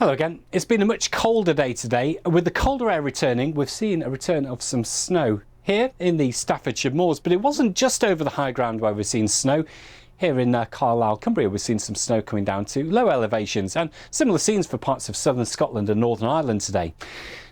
Hello again. It's been a much colder day today. With the colder air returning, we've seen a return of some snow here in the Staffordshire moors, but it wasn't just over the high ground where we've seen snow. Here in Carlisle, Cumbria, we've seen some snow coming down to low elevations, and similar scenes for parts of southern Scotland and Northern Ireland today.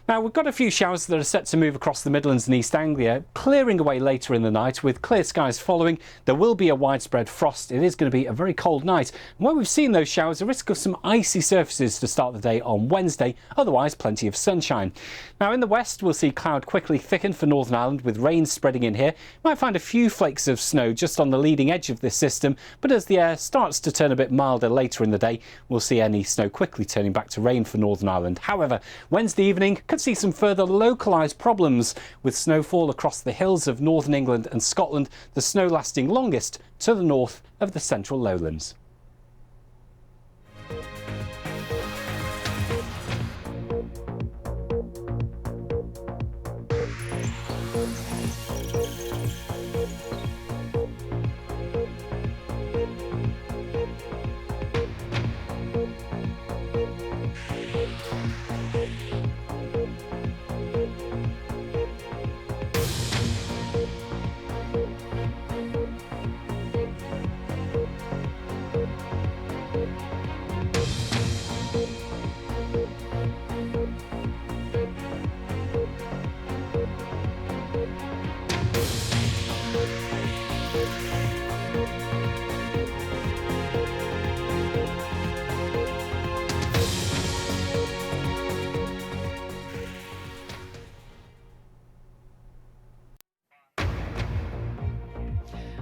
Now, we've got a few showers that are set to move across the Midlands and East Anglia, clearing away later in the night with clear skies following. There will be a widespread frost. It is going to be a very cold night. And where we've seen those showers, a risk of some icy surfaces to start the day on Wednesday, otherwise plenty of sunshine. Now, in the west, we'll see cloud quickly thicken for Northern Ireland with rain spreading in here. Might find a few flakes of snow just on the leading edge of this system, but as the air starts to turn a bit milder later in the day, we'll see any snow quickly turning back to rain for Northern Ireland. However, Wednesday evening could see some further localised problems with snowfall across the hills of northern England and Scotland, the snow lasting longest to the north of the central lowlands.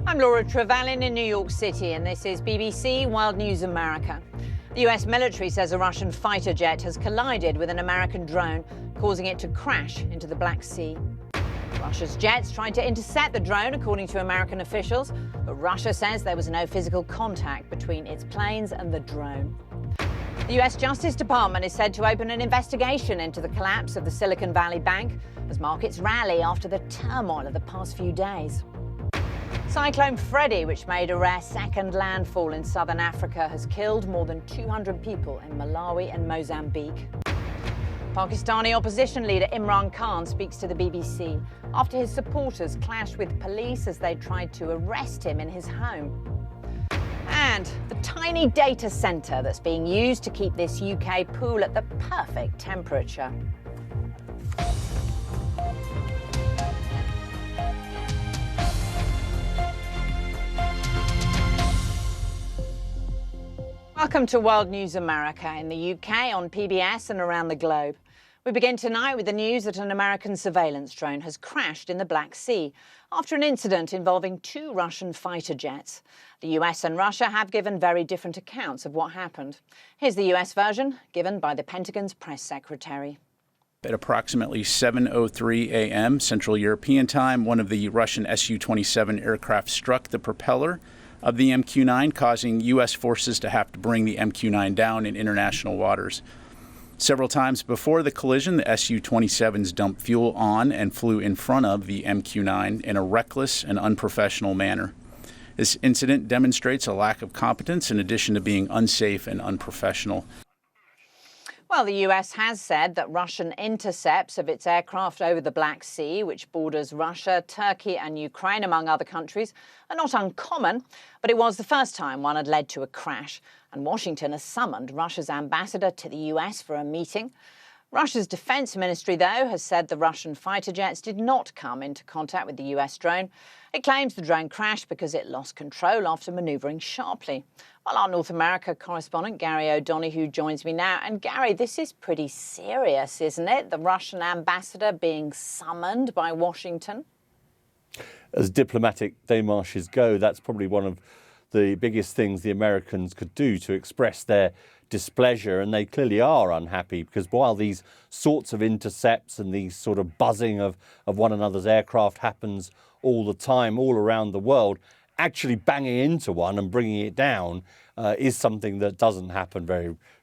I'm Laura Trevelyan in New York City, and this is BBC World News America. The US military says a Russian fighter jet has collided with an American drone, causing it to crash into the Black Sea. Russia's jets tried to intercept the drone, according to American officials, but Russia says there was no physical contact between its planes and the drone. The US Justice Department is said to open an investigation into the collapse of the Silicon Valley Bank as markets rally after the turmoil of the past few days. Cyclone Freddy, which made a rare second landfall in southern Africa, has killed more than 200 people in Malawi and Mozambique. Pakistani opposition leader Imran Khan speaks to the BBC after his supporters clashed with police as they tried to arrest him in his home. And the tiny data centre that's being used to keep this UK pool at the perfect temperature. Welcome to World News America in the UK, on PBS and around the globe. We begin tonight with the news that an American surveillance drone has crashed in the Black Sea after an incident involving two Russian fighter jets. The US and Russia have given very different accounts of what happened. Here's the US version, given by the Pentagon's press secretary. At approximately 7:03 a.m. Central European Time, one of the Russian Su-27 aircraft struck the propeller of the MQ-9, causing U.S. forces to have to bring the MQ-9 down in international waters. Several times before the collision, the Su-27s dumped fuel on and flew in front of the MQ-9 in a reckless and unprofessional manner. This incident demonstrates a lack of competence in addition to being unsafe and unprofessional. Well, the US has said that Russian intercepts of its aircraft over the Black Sea, which borders Russia, Turkey and Ukraine, among other countries, are not uncommon, but it was the first time one had led to a crash. And Washington has summoned Russia's ambassador to the US for a meeting. Russia's defense ministry, though, has said the Russian fighter jets did not come into contact with the US drone. It claims the drone crashed because it lost control after manoeuvring sharply. Well, our North America correspondent, Gary O'Donoghue, joins me now. And Gary, this is pretty serious, isn't it? The Russian ambassador being summoned by Washington? As diplomatic démarches go, that's probably one of the biggest things the Americans could do to express their displeasure, and they clearly are unhappy because while these sorts of intercepts and these sort of buzzing of one another's aircraft happens all the time, all around the world, actually banging into one and bringing it down is something that doesn't happen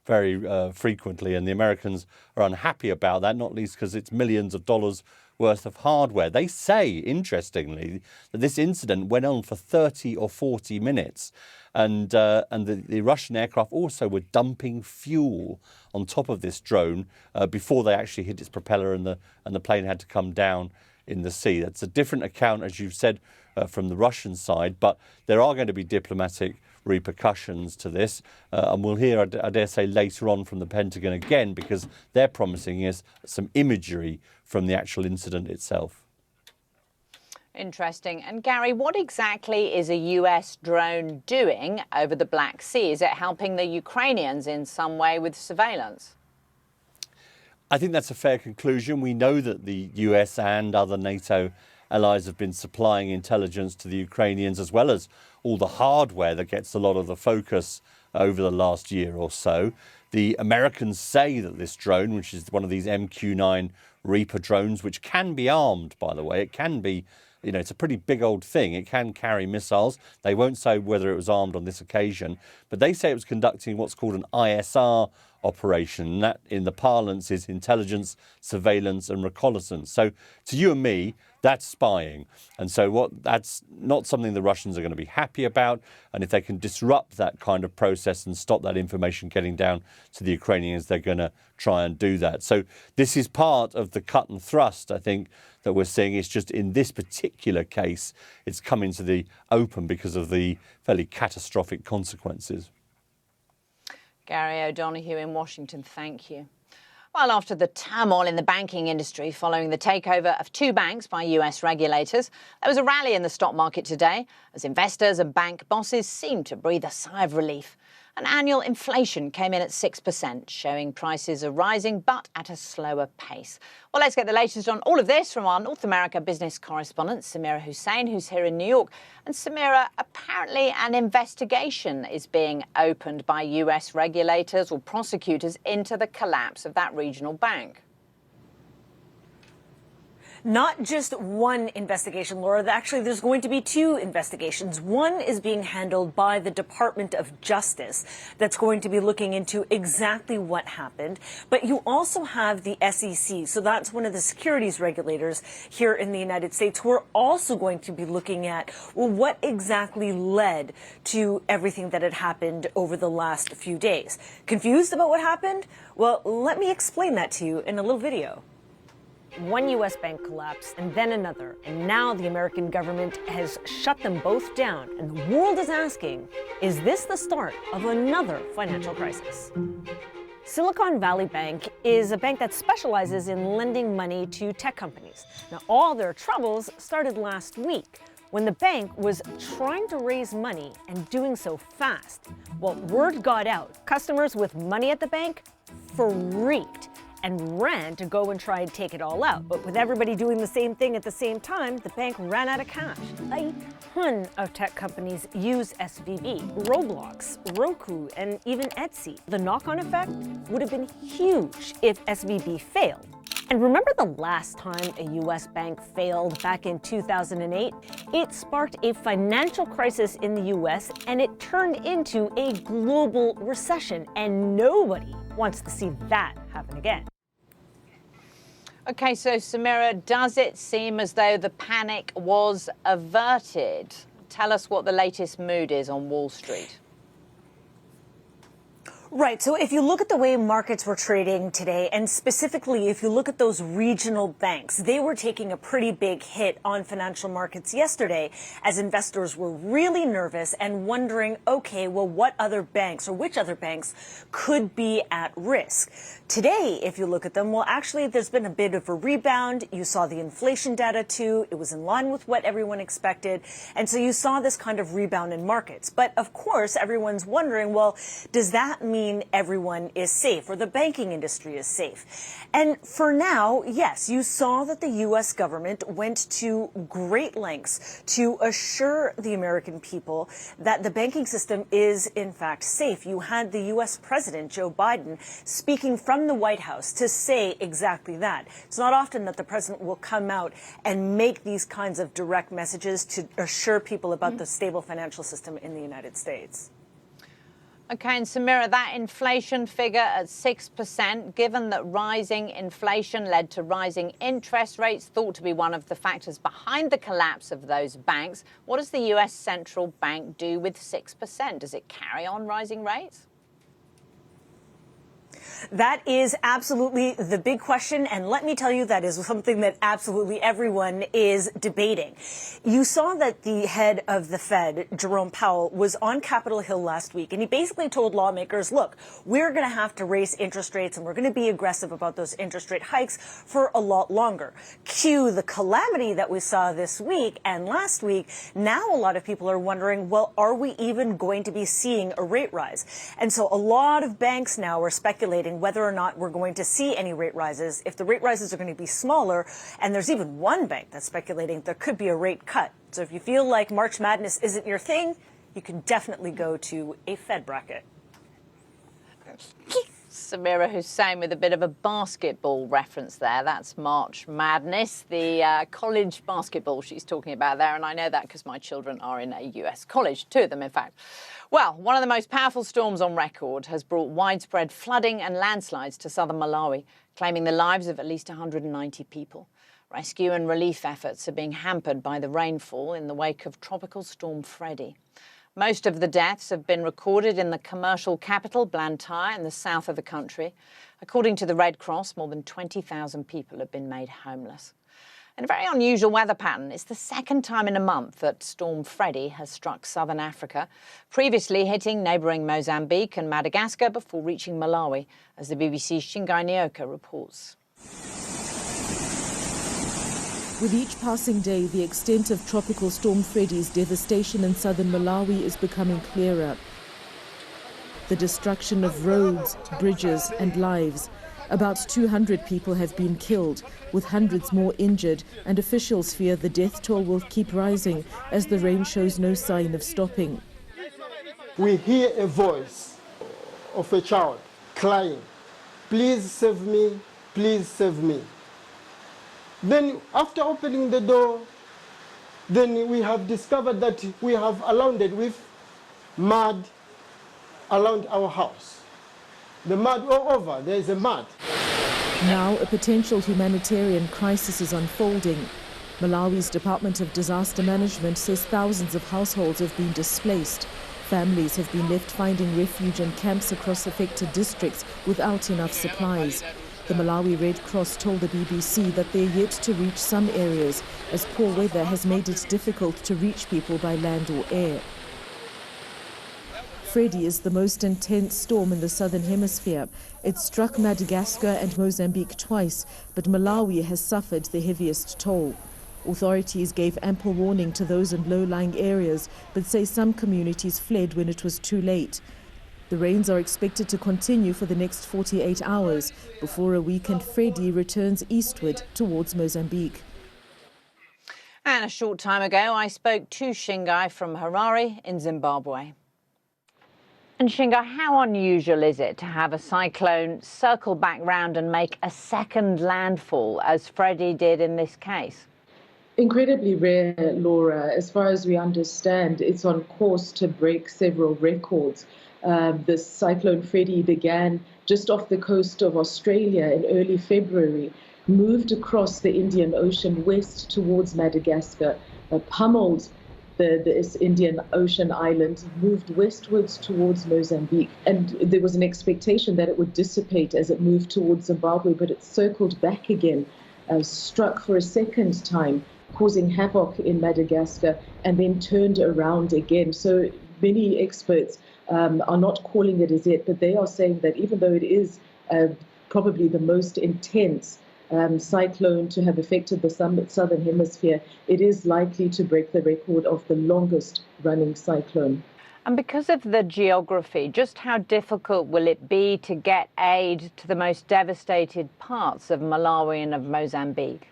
very frequently, and the Americans are unhappy about that, not least because it's millions of dollars worth of hardware. They say, interestingly, that this incident went on for 30 or 40 minutes. And the Russian aircraft also were dumping fuel on top of this drone before they actually hit its propeller, and the plane had to come down in the sea. That's a different account, as you've said, from the Russian side, but there are going to be diplomatic repercussions to this, and we'll hear, I dare say, later on from the Pentagon again, because they're promising us some imagery from the actual incident itself. Interesting. And Gary, what exactly is a US drone doing over the Black Sea? Is it helping the Ukrainians in some way with surveillance? I think that's a fair conclusion. We know that the US and other NATO allies have been supplying intelligence to the Ukrainians, as well as all the hardware that gets a lot of the focus over the last year or so. The Americans say that this drone, which is one of these MQ-9 Reaper drones, which can be armed, by the way, it can be, it's a pretty big old thing. It can carry missiles. They won't say whether it was armed on this occasion, but they say it was conducting what's called an ISR operation. And that, in the parlance, is intelligence, surveillance and reconnaissance. So to you and me, that's spying. And so that's not something the Russians are going to be happy about. And if they can disrupt that kind of process and stop that information getting down to the Ukrainians, they're going to try and do that. So this is part of the cut and thrust, I think, that we're seeing. It's just in this particular case, it's come into the open because of the fairly catastrophic consequences. Gary O'Donoghue in Washington, thank you. Well, after the turmoil in the banking industry following the takeover of two banks by US regulators, there was a rally in the stock market today as investors and bank bosses seemed to breathe a sigh of relief. And annual inflation came in at 6%, showing prices are rising, but at a slower pace. Well, let's get the latest on all of this from our North America business correspondent, Samira Hussain, who's here in New York. And Samira, apparently an investigation is being opened by US regulators or prosecutors into the collapse of that regional bank. Not just one investigation, Laura. Actually, there's going to be two investigations. One is being handled by the Department of Justice that's going to be looking into exactly what happened. But you also have the SEC. So that's one of the securities regulators here in the United States who are also going to be looking at, well, what exactly led to everything that had happened over the last few days. Confused about what happened? Well, let me explain that to you in a little video. One U.S. bank collapsed and then another, and now the American government has shut them both down, and the world is asking, is this the start of another financial crisis? Silicon Valley Bank is a bank that specializes in lending money to tech companies. Now, all their troubles started last week when the bank was trying to raise money and doing so fast. Well, word got out. Customers with money at the bank freaked and ran to go and try and take it all out. But with everybody doing the same thing at the same time, the bank ran out of cash. A ton of tech companies use SVB, Roblox, Roku, and even Etsy. The knock-on effect would have been huge if SVB failed. And remember the last time a U.S. bank failed back in 2008? It sparked a financial crisis in the U.S. and it turned into a global recession. And nobody wants to see that happen again. OK, so Samira, does it seem as though the panic was averted? Tell us what the latest mood is on Wall Street. Right. So if you look at the way markets were trading today, and specifically if you look at those regional banks, they were taking a pretty big hit on financial markets yesterday as investors were really nervous and wondering, OK, well, what other banks or which other banks could be at risk? Today, if you look at them, well, actually, there's been a bit of a rebound. You saw the inflation data, too. It was in line with what everyone expected. And so you saw this kind of rebound in markets. But of course, everyone's wondering, well, does that mean everyone is safe or the banking industry is safe? And for now, yes, you saw that the U.S. government went to great lengths to assure the American people that the banking system is, in fact, safe. You had the U.S. President, Joe Biden, speaking from the White House to say exactly that. It's not often that the president will come out and make these kinds of direct messages to assure people about the stable financial system in the United States. OK, and Samira, that inflation figure at 6%, given that rising inflation led to rising interest rates, thought to be one of the factors behind the collapse of those banks, what does the US central bank do with 6%? Does it carry on rising rates? That is absolutely the big question, and let me tell you, that is something that absolutely everyone is debating. You saw that the head of the Fed, Jerome Powell, was on Capitol Hill last week, and he basically told lawmakers, look, we're going to have to raise interest rates, and we're going to be aggressive about those interest rate hikes for a lot longer. Cue the calamity that we saw this week and last week. Now a lot of people are wondering, well, are we even going to be seeing a rate rise? And so a lot of banks now are speculating whether or not we're going to see any rate rises, if the rate rises are going to be smaller, and there's even one bank that's speculating there could be a rate cut. So if you feel like March Madness isn't your thing, you can definitely go to a Fed bracket. Samira Hussain with a bit of a basketball reference there. That's March Madness, the college basketball she's talking about there. And I know that because my children are in a US college, two of them, in fact. Well, one of the most powerful storms on record has brought widespread flooding and landslides to southern Malawi, claiming the lives of at least 190 people. Rescue and relief efforts are being hampered by the rainfall in the wake of Tropical Storm Freddy. Most of the deaths have been recorded in the commercial capital, Blantyre, in the south of the country. According to the Red Cross, more than 20,000 people have been made homeless. In a very unusual weather pattern, it's the second time in a month that Storm Freddy has struck southern Africa, previously hitting neighbouring Mozambique and Madagascar before reaching Malawi, as the BBC's Shingai Nyoka reports. With each passing day, the extent of Tropical Storm Freddy's devastation in southern Malawi is becoming clearer. The destruction of roads, bridges and lives. About 200 people have been killed, with hundreds more injured, and officials fear the death toll will keep rising as the rain shows no sign of stopping. We hear a voice of a child crying, "Please save me, please save me." Then after opening the door, then we have discovered that we have surrounded with mud around our house. The mud all over, there is a mud. Now a potential humanitarian crisis is unfolding. Malawi's Department of Disaster Management says thousands of households have been displaced. Families have been left finding refuge in camps across affected districts without enough supplies. The Malawi Red Cross told the BBC that they're yet to reach some areas, as poor weather has made it difficult to reach people by land or air. Freddy is the most intense storm in the southern hemisphere. It struck Madagascar and Mozambique twice, but Malawi has suffered the heaviest toll. Authorities gave ample warning to those in low-lying areas, but say some communities fled when it was too late. The rains are expected to continue for the next 48 hours before a weakened Freddy returns eastward towards Mozambique. And a short time ago, I spoke to Shingai from Harare in Zimbabwe. And Shingai, how unusual is it to have a cyclone circle back round and make a second landfall, as Freddy did in this case? Incredibly rare, Laura. As far as we understand, it's on course to break several records. The cyclone Freddy began just off the coast of Australia in early February, moved across the Indian Ocean west towards Madagascar, pummeled this Indian Ocean island, moved westwards towards Mozambique. And there was an expectation that it would dissipate as it moved towards Zimbabwe, but it circled back again, struck for a second time, causing havoc in Madagascar, and then turned around again. So many experts are not calling it as yet, but they are saying that even though it is probably the most intense cyclone to have affected the southern hemisphere, it is likely to break the record of the longest running cyclone. And because of the geography, just how difficult will it be to get aid to the most devastated parts of Malawi and of Mozambique?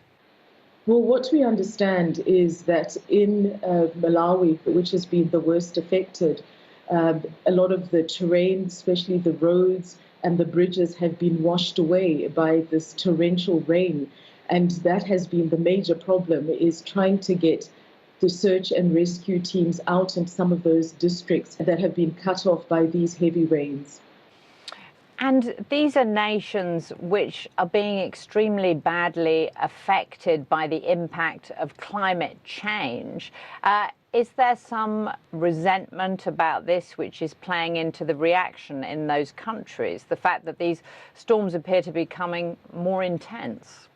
Well, what we understand is that in Malawi, which has been the worst affected, a lot of the terrain, especially the roads and the bridges, have been washed away by this torrential rain. And that has been the major problem, is trying to get the search and rescue teams out in some of those districts that have been cut off by these heavy rains. And these are nations which are being extremely badly affected by the impact of climate change. Is there some resentment about this which is playing into the reaction in those countries? The fact that these storms appear to be becoming more intense?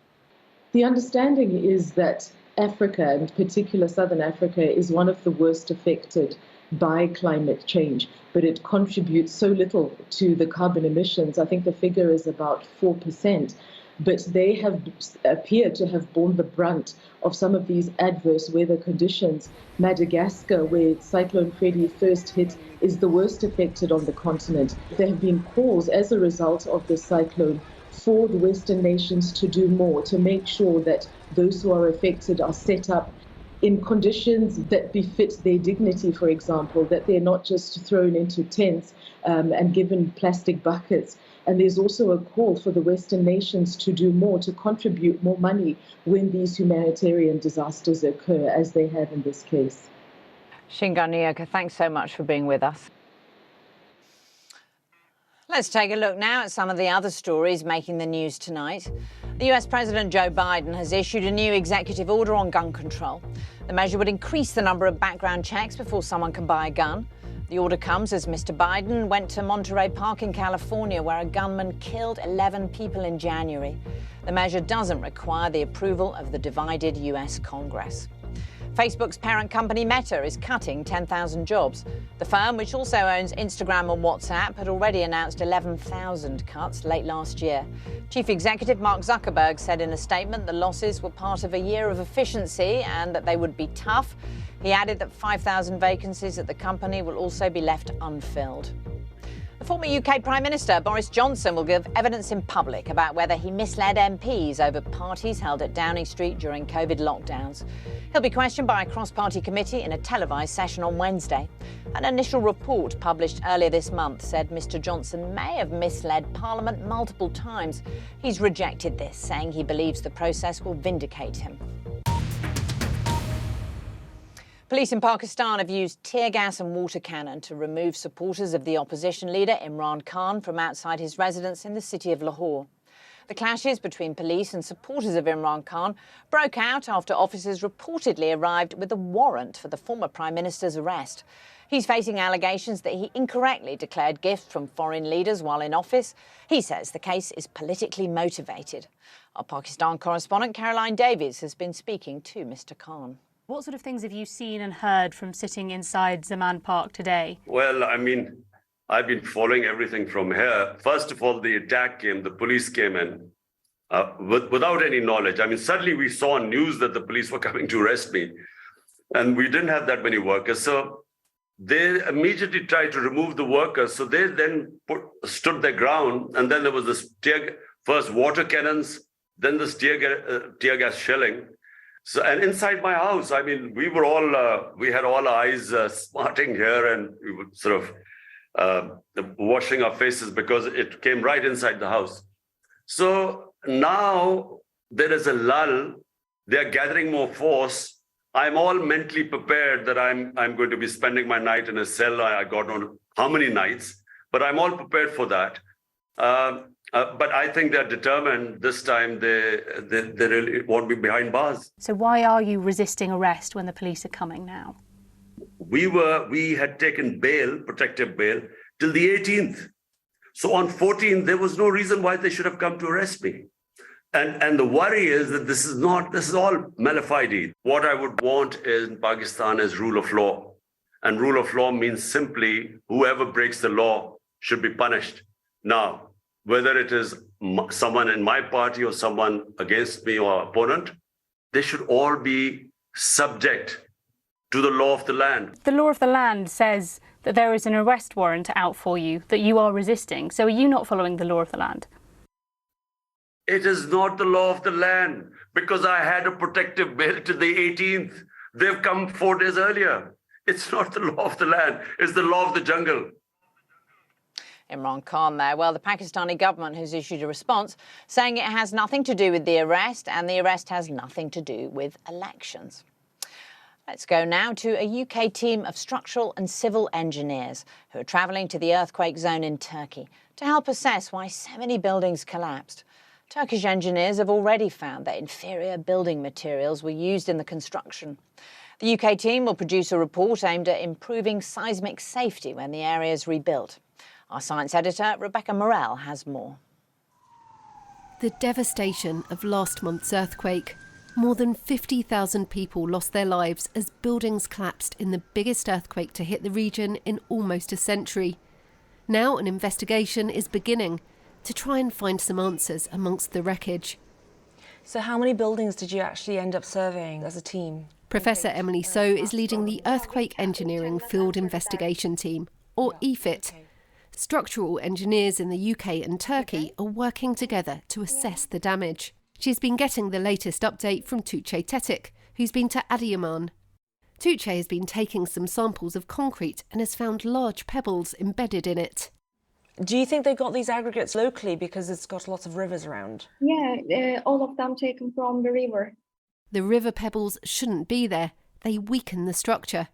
The understanding is that Africa, in particular Southern Africa, is one of the worst affected by climate change, but it contributes so little to the carbon emissions. I think the figure is about 4%, but they have appeared to have borne the brunt of some of these adverse weather conditions. Madagascar, where Cyclone Freddy first hit, is the worst affected on the continent. There have been calls as a result of the cyclone for the Western nations to do more, to make sure that those who are affected are set up in conditions that befit their dignity, for example, that they're not just thrown into tents and given plastic buckets. And there's also a call for the Western nations to do more, to contribute more money when these humanitarian disasters occur, as they have in this case. Shinga Nyoka, thanks so much for being with us. Let's take a look now at some of the other stories making the news tonight. The US President Joe Biden has issued a new executive order on gun control. The measure would increase the number of background checks before someone can buy a gun. The order comes as Mr. Biden went to Monterey Park in California, where a gunman killed 11 people in January. The measure doesn't require the approval of the divided US Congress. Facebook's parent company Meta is cutting 10,000 jobs. The firm, which also owns Instagram and WhatsApp, had already announced 11,000 cuts late last year. Chief Executive Mark Zuckerberg said in a statement the losses were part of a year of efficiency and that they would be tough. He added that 5,000 vacancies at the company will also be left unfilled. The former UK Prime Minister Boris Johnson will give evidence in public about whether he misled MPs over parties held at Downing Street during COVID lockdowns. He'll be questioned by a cross-party committee in a televised session on Wednesday. An initial report published earlier this month said Mr. Johnson may have misled Parliament multiple times. He's rejected this, saying he believes the process will vindicate him. Police in Pakistan have used tear gas and water cannon to remove supporters of the opposition leader Imran Khan from outside his residence in the city of Lahore. The clashes between police and supporters of Imran Khan broke out after officers reportedly arrived with a warrant for the former Prime Minister's arrest. He's facing allegations that he incorrectly declared gifts from foreign leaders while in office. He says the case is politically motivated. Our Pakistan correspondent Caroline Davies has been speaking to Mr. Khan. What sort of things have you seen and heard from sitting inside Zaman Park today? Well, I mean, I've been following everything from here. First of all, the attack came, the police came in without any knowledge. I mean, suddenly we saw on news that the police were coming to arrest me, and we didn't have that many workers. So they immediately tried to remove the workers. So they then stood their ground, and then there was this first water cannons, then this tear gas shelling. So, and inside my house, I mean, we had all our eyes smarting here, and we were sort of washing our faces because it came right inside the house. So now there is a lull. They're gathering more force. I'm all mentally prepared that I'm going to be spending my night in a cell. I got on how many nights, but I'm all prepared for that. But I think they're determined this time. They really won't be behind bars. So why are you resisting arrest when the police are coming now? We had taken bail, protective bail, till the 18th. So on 14th, there was no reason why they should have come to arrest me. And the worry is that this is all malafide. What I would want in Pakistan is rule of law. And rule of law means simply whoever breaks the law should be punished. Now, whether it is someone in my party or someone against me or opponent, they should all be subject to the law of the land. The law of the land says that there is an arrest warrant out for you that you are resisting. So are you not following the law of the land? It is not the law of the land because I had a protective bail to the 18th. They've come 4 days earlier. It's not the law of the land. It's the law of the jungle. Imran Khan there. Well, the Pakistani government has issued a response saying it has nothing to do with the arrest and the arrest has nothing to do with elections. Let's go now to a UK team of structural and civil engineers who are travelling to the earthquake zone in Turkey to help assess why so many buildings collapsed. Turkish engineers have already found that inferior building materials were used in the construction. The UK team will produce a report aimed at improving seismic safety when the area is rebuilt. Our science editor, Rebecca Morell, has more. The devastation of last month's earthquake. More than 50,000 people lost their lives as buildings collapsed in the biggest earthquake to hit the region in almost a century. Now an investigation is beginning to try and find some answers amongst the wreckage. So how many buildings did you actually end up surveying as a team? Professor Emily So is leading the Earthquake Engineering Field Investigation Team, or EFIT. Structural engineers in the UK and Turkey are working together to assess the damage. She's been getting the latest update from Tuğçe Tetik, who's been to Adıyaman. Tuğçe has been taking some samples of concrete and has found large pebbles embedded in it. Do you think they got these aggregates locally because it's got lots of rivers around? Yeah, all of them taken from the river. The river pebbles shouldn't be there. They weaken the structure.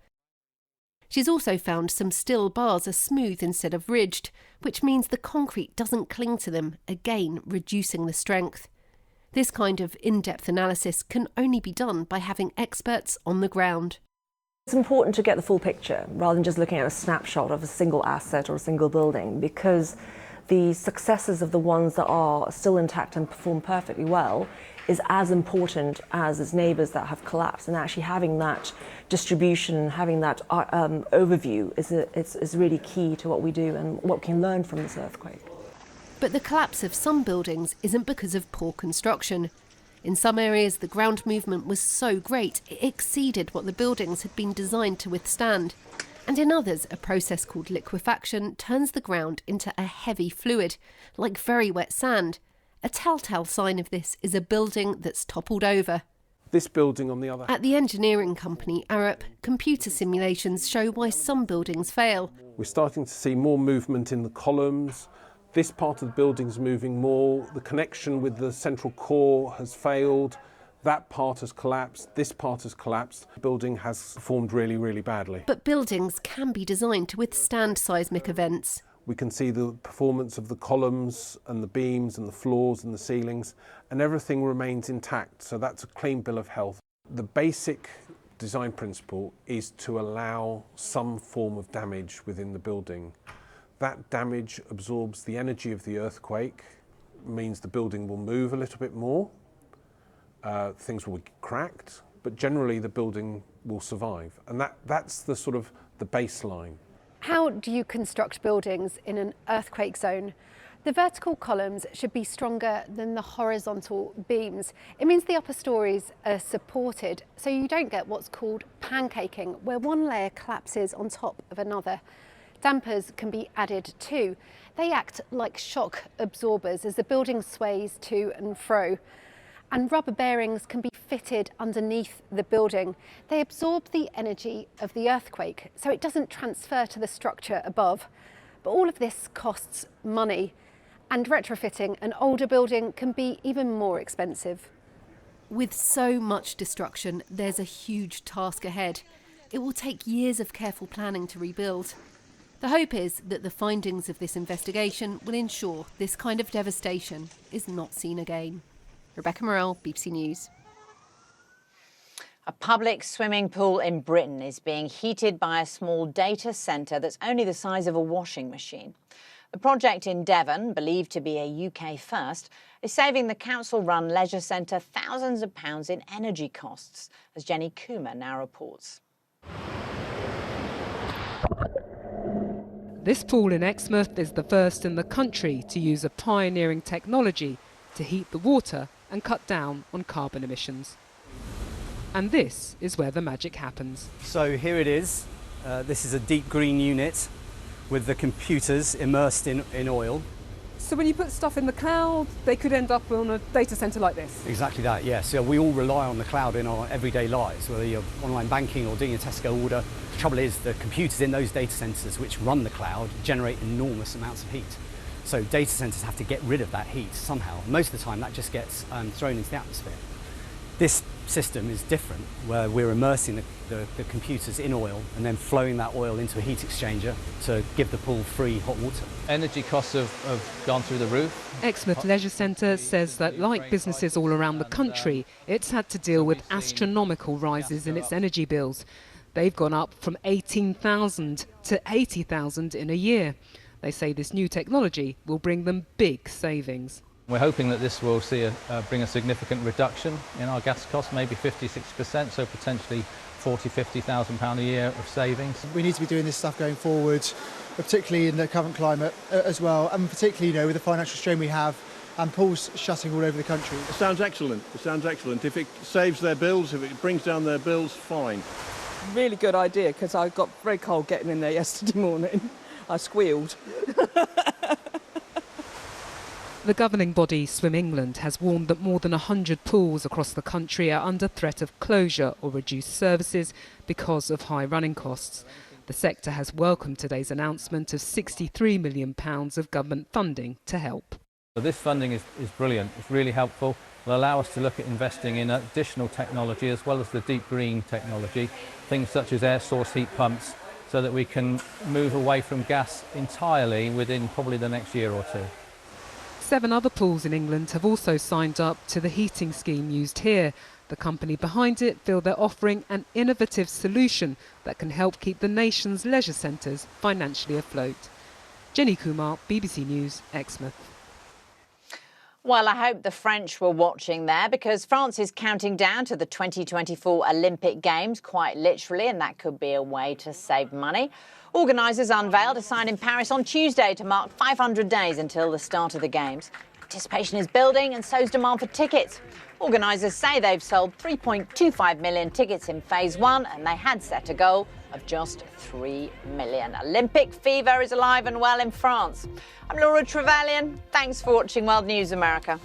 She's also found some steel bars are smooth instead of ridged, which means the concrete doesn't cling to them, again reducing the strength. This kind of in-depth analysis can only be done by having experts on the ground. It's important to get the full picture rather than just looking at a snapshot of a single asset or a single building, because the successes of the ones that are still intact and perform perfectly well is as important as its neighbours that have collapsed, and actually having that distribution, having that overview is really key to what we do and what we can learn from this earthquake. But the collapse of some buildings isn't because of poor construction. In some areas, the ground movement was so great it exceeded what the buildings had been designed to withstand. And in others, a process called liquefaction turns the ground into a heavy fluid, like very wet sand. A telltale sign of this is a building that's toppled over. This building, on the other hand. At the engineering company Arup, computer simulations show why some buildings fail. We're starting to see more movement in the columns. This part of the building's moving more. The connection with the central core has failed. That part has collapsed. This part has collapsed. The building has performed really, really badly. But buildings can be designed to withstand seismic events. We can see the performance of the columns and the beams and the floors and the ceilings, and everything remains intact. So that's a clean bill of health. The basic design principle is to allow some form of damage within the building. That damage absorbs the energy of the earthquake, means the building will move a little bit more, things will be cracked, but generally the building will survive. And that's the sort of the baseline. How do you construct buildings in an earthquake zone? The vertical columns should be stronger than the horizontal beams. It means the upper stories are supported, so you don't get what's called pancaking, where one layer collapses on top of another. Dampers can be added too. They act like shock absorbers as the building sways to and fro. And rubber bearings can be fitted underneath the building. They absorb the energy of the earthquake, so it doesn't transfer to the structure above. But all of this costs money, and retrofitting an older building can be even more expensive. With so much destruction, there's a huge task ahead. It will take years of careful planning to rebuild. The hope is that the findings of this investigation will ensure this kind of devastation is not seen again. Rebecca Morell, BBC News. A public swimming pool in Britain is being heated by a small data centre that's only the size of a washing machine. The project in Devon, believed to be a UK first, is saving the council-run leisure centre thousands of pounds in energy costs, as Jenny Coomer now reports. This pool in Exmouth is the first in the country to use a pioneering technology to heat the water and cut down on carbon emissions. And this is where the magic happens. So here it is. This is a deep green unit with the computers immersed in oil. So when you put stuff in the cloud, they could end up on a data centre like this? Exactly that, yes. So we all rely on the cloud in our everyday lives, whether you're online banking or doing a Tesco order. The trouble is the computers in those data centres which run the cloud generate enormous amounts of heat. So data centres have to get rid of that heat somehow. Most of the time that just gets thrown into the atmosphere. This system is different, where we're immersing the computers in oil and then flowing that oil into a heat exchanger to give the pool free hot water. Energy costs have gone through the roof. Exmouth Leisure Centre says that, like businesses all around the country, it's had to deal with astronomical rises in its energy bills. They've gone up from 18,000 to 80,000 in a year. They say this new technology will bring them big savings. We're hoping that this will bring a significant reduction in our gas costs, maybe 50–60%, so potentially £40–50,000 a year of savings. We need to be doing this stuff going forward, particularly in the current climate as well, and particularly, with the financial strain we have and pools shutting all over the country. It sounds excellent. It sounds excellent. If it saves their bills, if it brings down their bills, fine. Really good idea, because I got very cold getting in there yesterday morning. I squealed. The governing body, Swim England, has warned that more than 100 pools across the country are under threat of closure or reduced services because of high running costs. The sector has welcomed today's announcement of £63 million of government funding to help. So this funding is brilliant. It's really helpful. It will allow us to look at investing in additional technology as well as the deep green technology, things such as air source heat pumps, so that we can move away from gas entirely within probably the next year or two. 7 other pools in England have also signed up to the heating scheme used here. The company behind it feel they're offering an innovative solution that can help keep the nation's leisure centres financially afloat. Jenny Kumar, BBC News, Exmouth. Well, I hope the French were watching there, because France is counting down to the 2024 Olympic Games, quite literally, and that could be a way to save money. Organisers unveiled a sign in Paris on Tuesday to mark 500 days until the start of the Games. Anticipation is building, and so's demand for tickets. Organisers say they've sold 3.25 million tickets in Phase 1, and they had set a goal of just 3 million. Olympic fever is alive and well in France. I'm Laura Trevelyan. Thanks for watching World News America.